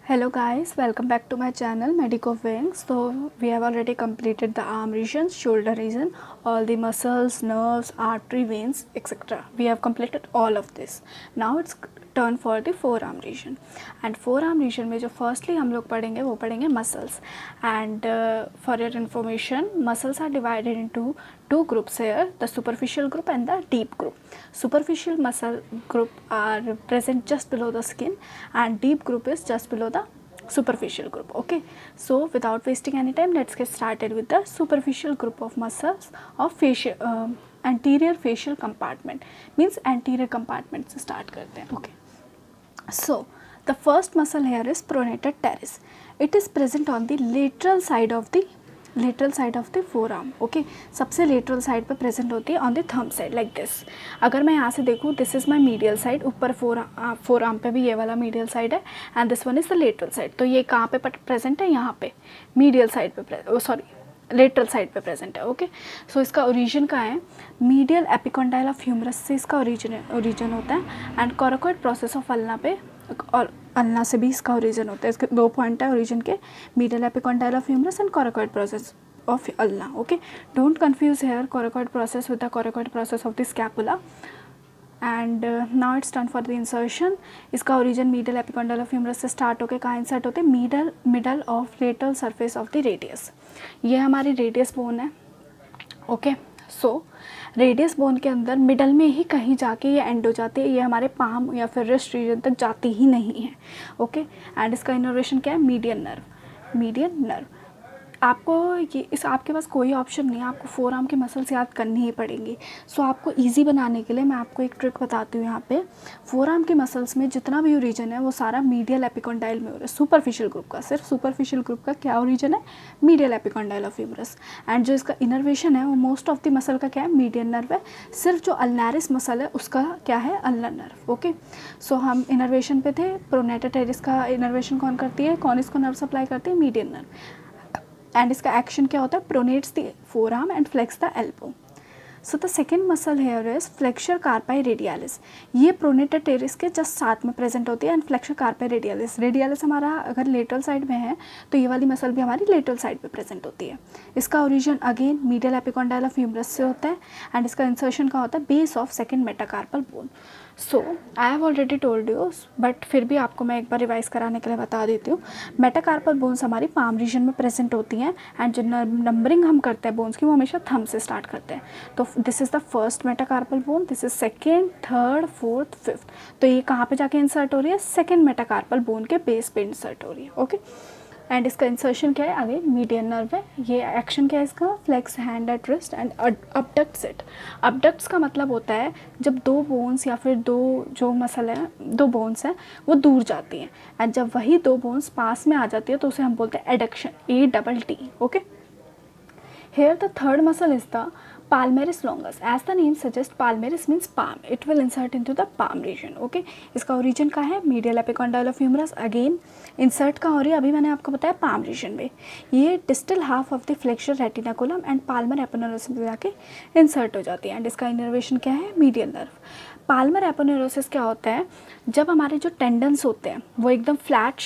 Hello guys, welcome back to my channel Medico Wings. So we have already completed the arm region, shoulder region, all the muscles, nerves, artery, veins, etc. We have completed all of this. Now it's turn for the forearm region. And forearm region में जो firstly हम लोग पढ़ेंगे वो पढ़ेंगे muscles. And for your information, muscles are divided into two groups here, the superficial group and the deep group. Superficial muscle group are present just below the skin and deep group is just below the superficial group. Okay, so without wasting any time, let's get started with the superficial group of muscles of facial anterior facial compartment, means anterior compartment से start करते हैं. Okay, so the first muscle here is pronator teres. It is present on the lateral side of the forearm. Okay, सबसे lateral side पे present होती है on the thumb side like this. अगर मैं यहाँ से देखूँ, this is my medial side, ऊपर फोर आर्म पे भी ये वाला मीडियल साइड है and this one is the lateral side. तो ये कहाँ पे प्रेजेंट है? यहाँ पे मीडियल साइड पे, सॉरी लेटरल साइड पे प्रेजेंट है. ओके, सो इसका ओरिजिन कहाँ है? मीडियल एपिकॉन्डाइल ऑफ ह्यूमरस से इसका ओरिजिन होता है and coracoid process of ulna पे और अल्ना से भी इसका ओरिजिन होता है. इसके दो पॉइंट है ओरिजिन के, medial epicondyle of humerus and coracoid process of ulna. Okay, don't confuse here coracoid process with the coracoid process of the scapula. And now it's done for the insertion. इसका origin medial epicondyle of humerus से start होकर कहाँ insert होते हैं? middle of lateral surface of the radius. ये हमारी radius bone है. Okay, so radius bone के अंदर मिडल में ही कहीं जाके ये एंड हो जाती है. ये हमारे पाम या फिर रिस्ट रीजन तक जाती ही नहीं है. ओके, एंड इसका इनर्वेशन क्या है? Median nerve. आपको आपके पास कोई ऑप्शन नहीं है, आपको फोर आर्म की मसल्स याद करनी ही पड़ेंगी. सो आपको इजी बनाने के लिए मैं आपको एक ट्रिक बताती हूँ. यहाँ पे फोर आर्म की मसल्स में जितना भी ओरिजिन है वो सारा मीडियल एपिकॉन्डाइल में हो रहा है. सुपरफिशियल ग्रुप का, सिर्फ सुपरफिशियल ग्रुप का क्या ओरिजिन है? Medial epicondyle of humerus. And जो इसका इनर्वेशन है वो मोस्ट ऑफ द मसल का क्या है? मीडियन नर्व है. सिर्फ जो अल्नारिस मसल है उसका क्या है? Ulnar nerve. ओके, सो हम इनर्वेशन पे थे. प्रोनेटर टेरिस का इनर्वेशन कौन करती है? कौन इसको नर्व सप्लाई करती है? Median nerve. एंड इसका एक्शन क्या होता है? Pronates the forearm and flex the elbow. So the second muscle here is flexor carpi radialis. ये प्रोनेटर टेरिस के जस्ट साथ में प्रेजेंट होती है एंड फ्लेक्सर कार्पाई रेडियालिस हमारा अगर लेटरल साइड में है तो ये वाली मसल भी हमारी लेटरल साइड पे प्रेजेंट होती है. इसका origin again medial epicondyle of humerus से होता है एंड इसका इंसर्शन का होता है base of second metacarpal bone. So I have already told you, but फिर भी आपको मैं एक बार रिवाइज कराने के लिए बता देती हूँ. मेटाकार्पल बोन्स हमारी पाम रीजन में प्रेजेंट होती हैं एंड जो नंबरिंग हम करते हैं बोन्स की वो हमेशा थंब से स्टार्ट करते हैं. तो this is the first metacarpal bone, this is second, third, fourth, fifth. तो ये कहाँ पे जाके इंसर्ट हो रही है? सेकेंड मेटाकार्पल बोन के बेस पे इंसर्ट हो रही है. ओके, एंड इसका इंसर्शन क्या है? अगेन मीडियन नर्व है. ये एक्शन क्या है इसका? Flex hand at wrist and abducts it. Abducts का मतलब होता है जब दो बोन्स या फिर दो जो मसल है, दो बोन्स हैं वो दूर जाती हैं एंड जब वही दो बोन्स पास में आ जाती है तो उसे हम बोलते हैं adduction, ADT. Okay, here the third muscle is the palmaris longus. As the name suggests, palmaris means palm. It will insert into the palm region. Okay, इसका ओरिजिन का है medial epicondyle of humerus. Again insert का हो रही है, अभी मैंने आपको बताया पाम रीजन में. ये distal half of the flexor retinaculum and palmar aponeurosis में जाके इंसर्ट हो जाती है एंड इसका इनर्वेशन क्या है? Medial nerve. पाल्मर एपोनेरोसिस क्या होता है? जब हमारे जो टेंडन्स होते हैं वो एकदम फ्लैट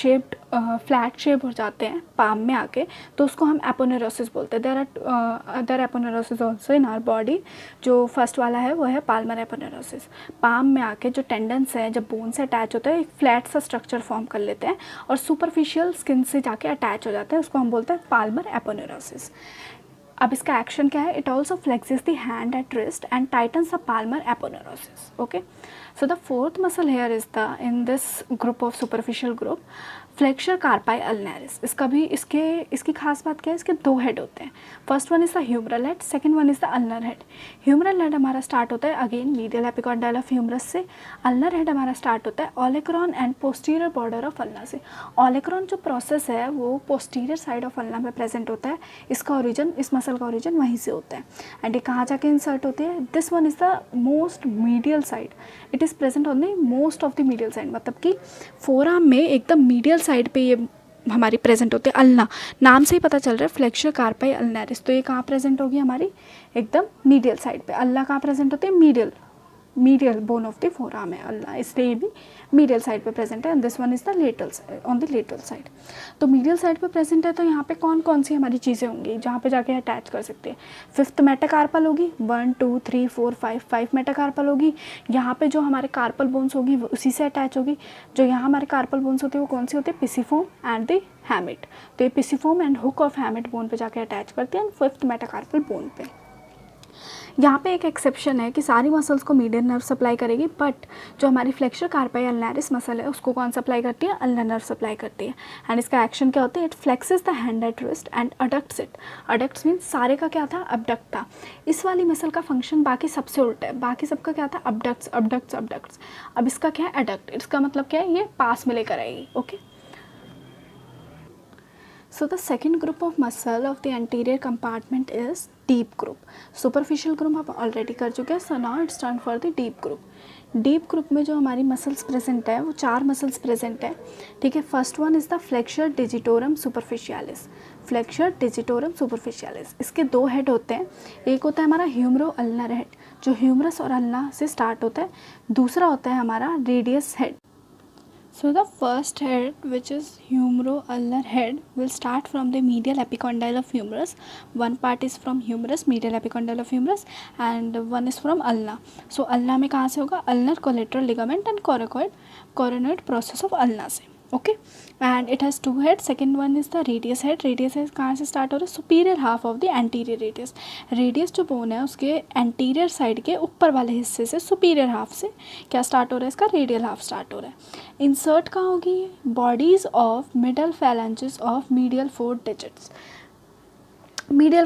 शेप हो जाते हैं पाम में आके, तो उसको हम एपोनेरोसिस बोलते हैं. There are other aponeurosis also in our body. जो फर्स्ट वाला है वो है पाल्मर एपोनेरोसिस. पाम में आके जो टेंडन्स है जब बोन से अटैच होते हैं एक फ्लैट सा स्ट्रक्चर फॉर्म कर लेते हैं और सुपरफिशियल स्किन से जाके अटैच हो जाते हैं, उसको हम बोलते हैं पाल्मर एपोनेरोसिस. अब इसका एक्शन क्या है? It also flexes the hand at wrist and tightens the palmar aponeurosis. Okay, so the fourth muscle here is the in this group of superficial group flexor carpi ulnaris. इसकी खास बात क्या है? इसके दो हेड होते हैं. First one is the humeral head, second one is the ulnar head. Humeral head हमारा स्टार्ट होता है again medial epicondyle of humerus से. अल्नर हेड हमारा स्टार्ट होता है olecranon and posterior border of ulna से. ओलेक्रॉन जो प्रोसेस है वो पोस्टीरियर साइड ऑफ अल्ना में प्रेजेंट होता है. इसका ओरिजिन, इस मसल का ओरिजिन वहीं से होता है एंड ये कहाँ जाके इंसर्ट होती है? This one is the most medial side. It is present on the most of the medial side, मतलब कि फोर आर्म में एकदम मीडियल साइड पे ये हमारी प्रेजेंट होती है. अल्ना नाम से ही पता चल रहा है, फ्लेक्सर कार्पाई अल्नारिस. तो ये कहाँ प्रेजेंट होगी? हमारी एकदम मीडियल साइड पे. अल्ना कहाँ प्रेजेंट होती है? Medial. Medial bone of the four arm है अल्ला, इसलिए ये भी मीडियल साइड पे प्रेजेंट है and this one is the lateral on the lateral side. तो मीडियल साइड पे प्रेजेंट है तो यहाँ पे कौन कौन सी हमारी चीज़ें होंगी जहाँ पे जाके अटैच कर सकते हैं। फिफ्थ मेटाकार्पल होगी, 1 2 3 4 5 मेटाकार्पल होगी। यहाँ पे जो हमारे कार्पल बोन्स होगी वो उसी से अटैच होगी। जो यहाँ हमारे कार्पल बोन्स होते हैं वो कौन सी होती है, पिसिफोम एंड द हैमिट। तो ये पिसिफोम एंड हुक ऑफ हैमिट बोन पे जाके अटैच करते हैं फिफ्थ मेटाकार्पल बोन पे। यहाँ पे एक एक्सेप्शन है कि सारी मसल्स को मीडियन नर्व सप्लाई करेगी, बट जो हमारी फ्लेक्सर कार्पाई अल्नारिस मसल है उसको कौन सप्लाई करती है, अल्ना नर्व सप्लाई करती है। एंड इसका एक्शन क्या होता है, it flexes the hand at wrist and adducts it. Adducts means सारे का क्या था, अबडक्ट था। इस वाली मसल का फंक्शन बाकी सबसे उल्टा है, बाकी सबका क्या था, अबडक्ट्स अबडक्ट्स अबडक्ट्स। अब इसका क्या है, अडक्ट। इसका मतलब क्या है, ये पास में लेकर आएगी। Okay, so the second group of muscle of the anterior compartment is deep group. Superficial group हम ऑलरेडी कर चुके हैं, so now it's time for the deep group. Deep group में जो हमारी मसल्स प्रेजेंट है वो 4 मसल्स प्रेजेंट है, ठीक है। First one is the flexor digitorum सुपरफिशियालिस। Flexor digitorum सुपरफिशियालिस, इसके 2 हेड होते हैं। एक होता है हमारा ह्यूमरो अल्नर हेड जो ह्यूमरस और अल्ना से स्टार्ट होता है। दूसरा होता है हमारा radius head. So the first head, which is humero-ulnar head, will start from the medial epicondyle of humerus. One part is from humerus, medial epicondyle of humerus, and one is from ulna. So ulna में कहाँ से होगा, ulnar collateral ligament and coronoid process of ulna से। Okay, and it has 2 head. Second one is the radius head. Radius head कहाँ से start हो रहा है, superior half of the anterior radius. Radius जो बोन है उसके एंटीरियर साइड के ऊपर वाले हिस्से से, सुपीरियर हाफ से क्या स्टार्ट हो रहा है, इसका रेडियल हाफ स्टार्ट हो रहा है। इंसर्ट कहाँ होगी, bodies of middle phalanges of medial 4 digits. Middle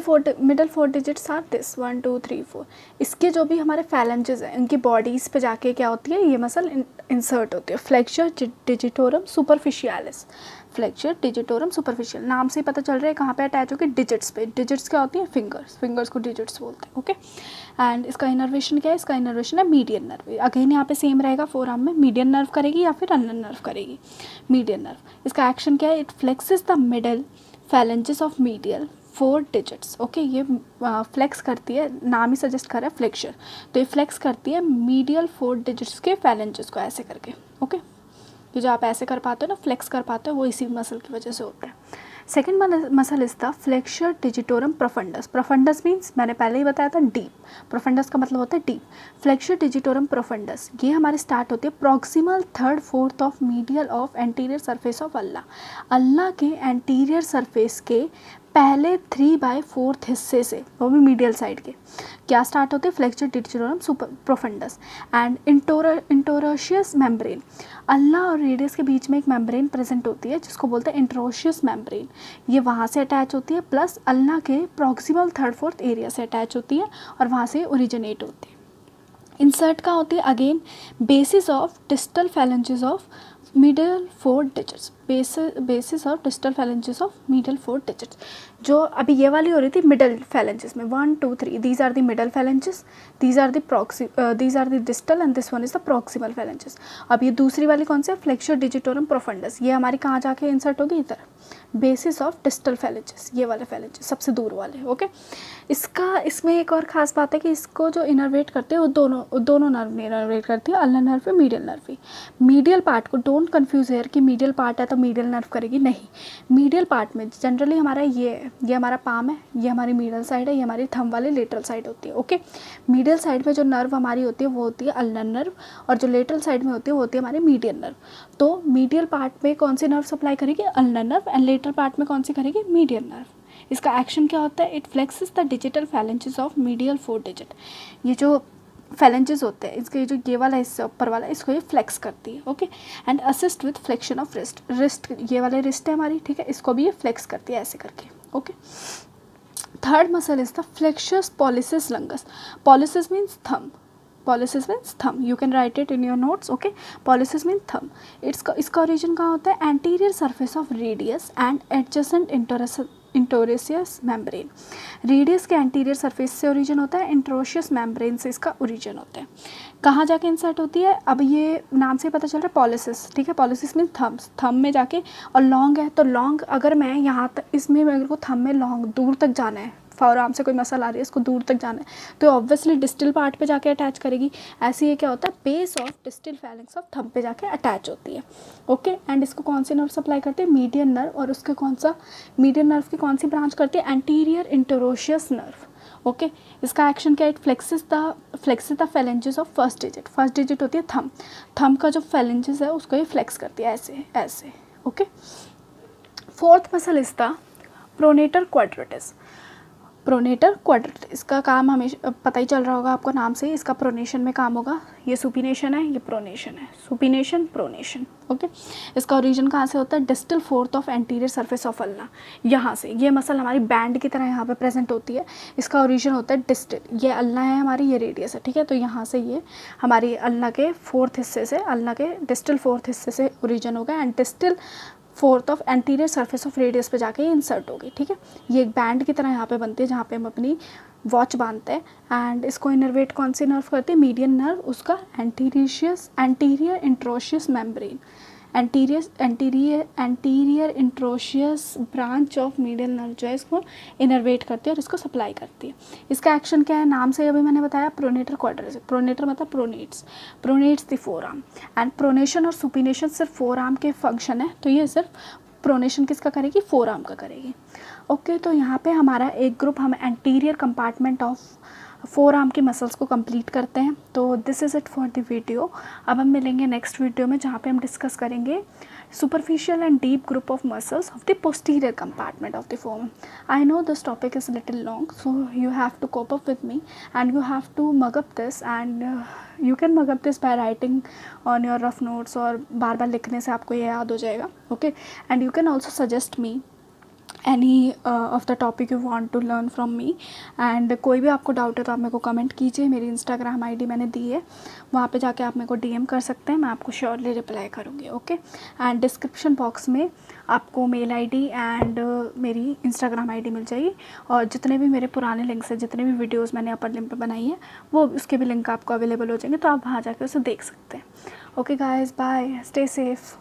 four digits are this 1 2 3 4। इसके जो भी हमारे फैलेंजेस हैं इनकी बॉडीज़ पे जाके क्या होती है, ये मसल इंसर्ट होती है। Flexor digitorum सुपरफिशियालिस। Flexor digitorum superficial, नाम से ही पता चल रहा है कहाँ पे अटैच होगी, डिजिट्स पे। डिजिट्स क्या होती हैं, फिंगर्स को डिजिट्स बोलते हैं। ओके, एंड इसका इनर्वेशन क्या है, इसका इनर्वेशन है मीडियन नर्व। अगेन यहाँ पे सेम रहेगा, फोर आर्म में मीडियन नर्व करेगी या फिर अल्नर नर्व करेगी, मीडियन नर्व। इसका एक्शन क्या है, it flexes the middle phalanges of medial 4 digits. Okay, ये फ्लेक्स करती है, नाम ही सजेस्ट कर रहा है फ्लेक्सर, तो ये फ्लेक्स करती है मीडियल 4 डिजिट्स के फैलेंजेस को ऐसे करके। ओके, ये जो आप ऐसे कर पाते हो ना, फ्लेक्स कर पाते हो, वो इसी मसल की वजह से होता है। Second muscle is the flexor digitorum profundis. Profundis means मैंने पहले ही बताया था डीप, प्रोफंडस का मतलब होता है डीप। फ्लेक्सर डिजिटोरम प्रोफंडस ये हमारे स्टार्ट होती है proximal 3rd 4th of medial of anterior surface of ulna. Ulna के एंटीरियर सरफेस के पहले 3/4 हिस्से से, वो भी मीडियल साइड के, क्या स्टार्ट होते हैं, flexor digitorum profundus and interosseous membrane. Ulna और रेडियस के बीच में एक मेम्ब्रेन प्रेजेंट होती है जिसको बोलते हैं इंटरोशियस मेम्ब्रेन। ये वहाँ से अटैच होती है, प्लस अल्ला के प्रॉक्सिमल 3rd 4th एरिया से अटैच होती है और वहाँ से ओरिजिनेट होती है। इंसर्ट कहाँ होती है, again basis of distal phalanges of middle 4 digits. Basis of distal phalanges of middle 4 digits. जो अभी ये वाली हो रही थी मिडल फैलेंजेस में 1 2 3, these are the middle phalanges, these are the distal and this one is the proximal phalanges. अब ये दूसरी वाली कौन सी है, फ्लेक्सर डिजिटोरम प्रोफंडस, ये हमारी कहाँ जाके इंसर्ट होगी, इधर बेसिस ऑफ डिस्टल फैलेंजेस, ये वाले फैलेंजेस सबसे दूर वाले। ओके, इसमें एक और ख़ास बात है कि इसको जो इनर्वेट करते हैं वो दोनों नर्व इनर्वेट करती है, अल्नर नर्व भी मीडियल नर्व भी। मीडियल पार्ट को डोंट कंफ्यूज हेयर कि मीडियल पार्ट है तो मीडियल नर्व करेगी, नहीं। मीडियल पार्ट में जनरली हमारा ये हमारा पाम है, ये हमारी मीडियल साइड है, ये हमारी थंब वाली लेटरल साइड होती है। ओके, मीडियल साइड में जो नर्व हमारी होती है वो होती है अल्नर नर्व, और जो लेटरल साइड में होती है वो होती है हमारी मीडियल नर्व। तो मीडियल पार्ट में कौन सी नर्व सप्लाई करेगी, ulnar nerve, and lateral part में कौन सी करेगी, मीडियल नर्व। इसका एक्शन क्या होता है, it flexes the digital phalanges of medial 4 digit. ये जो फैलेंजेस होते हैं इसके जो ये वाला हिस्सा ऊपर वाला, इसको ये फ्लेक्स करती है। Okay, and assist with flexion of wrist, ये वाले रिस्ट है हमारी, ठीक है, इसको भी ये फ्लेक्स करती है ऐसे करके। Okay, third muscle is the flexor pollicis longus. Pollicis means thumb, pollicis means thumb, you can write it in your notes. Okay, pollicis mean thumb. इसका ओरिजिन कहाँ होता है, anterior surface of radius and adjacent interosseous membrane. Radius के anterior surface से origin होता है, इंटरोशियस membrane से इसका ओरिजिन होता है। कहाँ जाके इंसर्ट होती है, अब ये नाम से पता चल रहा है पॉलिसिस, ठीक है, पॉलिसिस मीन थम्स, थंब में जाके, और लॉन्ग है तो लॉन्ग, अगर मैं यहाँ तक इसमें मेरे को थंब में लॉन्ग दूर तक जाना है, फोरआर्म से कोई मसल आ रही है, इसको दूर तक जाना है, तो ऑब्वियसली डिस्टल पार्ट पे जाके अटैच करेगी। ऐसे ये क्या होता है, base of distal phalanx of thumb पे जाके अटैच होती है। ओके, एंड इसको कौन सी नर्व सप्लाई करती है, मीडियन नर्व, और उसके कौन सा, मीडियन नर्व की कौन सी ब्रांच करती है, एंटीरियर इंटरोशियस नर्व। ओके, इसका एक्शन क्या है, it flexes the phalanges of first digit होती है थंब का जो फेलेंजेस है उसको ये फ्लेक्स करती है ऐसे ऐसे। Okay, fourth muscle is the pronator quadratus. इसका काम हमें पता ही चल रहा होगा आपको नाम से, इसका प्रोनेशन में काम होगा। ये सुपिनेशन है, ये प्रोनेशन है, सुपिनेशन प्रोनेशन। ओके, इसका ओरिजिन कहाँ से होता है, distal fourth of anterior surface of ulna, यहाँ से। ये मसल हमारी बैंड की तरह यहाँ पे प्रेजेंट होती है, इसका ओरिजिन होता है डिस्टल, ये अल्ना है हमारी, ये रेडियस है, ठीक है। तो यहाँ से ये हमारी अल्ना के फोर्थ हिस्से से, अल्ना के डिस्टल फोर्थ हिस्से से ओरिजिन होगा, and distal fourth of anterior surface of radius पे जाके ये इंसर्ट होगी, ठीक है। ये एक बैंड की तरह यहाँ पे बनती है जहाँ पे हम अपनी वॉच बांधते हैं, एंड इसको इनर्वेट कौन सी नर्व करती है, मीडियन नर्व, उसका anterior interosseous membrane, anterior interosseous branch of median nerve जो है इसको इनर्वेट करती है और इसको सप्लाई करती है। इसका एक्शन क्या है, नाम से अभी मैंने बताया, प्रोनेटर क्वाड्रेटिस। प्रोनेटर मतलब प्रोनेट्स द फोरआर्म, एंड प्रोनेशन और सुपिनेशन सिर्फ फोरआर्म के फंक्शन है, तो ये सिर्फ प्रोनेशन किसका करेगी, फोरआर्म का करेगी। ओके, तो यहाँ पे हमारा एक ग्रुप हम एंटीरियर कंपार्टमेंट ऑफ फोरआर्म की मसल्स को कंप्लीट करते हैं। तो this is it for the video. अब हम मिलेंगे नेक्स्ट वीडियो में जहाँ पे हम डिस्कस करेंगे superficial and deep group of muscles of the posterior compartment of the forearm. I know this topic is little long, so you have to cope up with me and you have to mug up this, and you can mug up this by writing on your rough notes, और बार बार लिखने से आपको ये याद हो जाएगा। Okay, and you can also suggest me any of the topic you want to learn from me, and कोई भी आपको डाउट है तो आप मेरे को कमेंट कीजिए। मेरी इंस्टाग्राम आईडी मैंने दी है, वहाँ पे जाके आप मेरे को डीएम कर सकते हैं, मैं आपको श्योरली रिप्लाई करूँगी। ओके, एंड डिस्क्रिप्शन बॉक्स में आपको मेल आईडी एंड मेरी इंस्टाग्राम आईडी मिल जाएगी, और जितने भी मेरे पुराने लिंक्स हैं, जितने भी वीडियोज़ मैंने अपर लिंक पर बनाई है, वो उसके भी लिंक आपको अवेलेबल हो जाएंगे, तो आप वहाँ जाके उसे देख सकते हैं। Okay guys, bye, stay safe.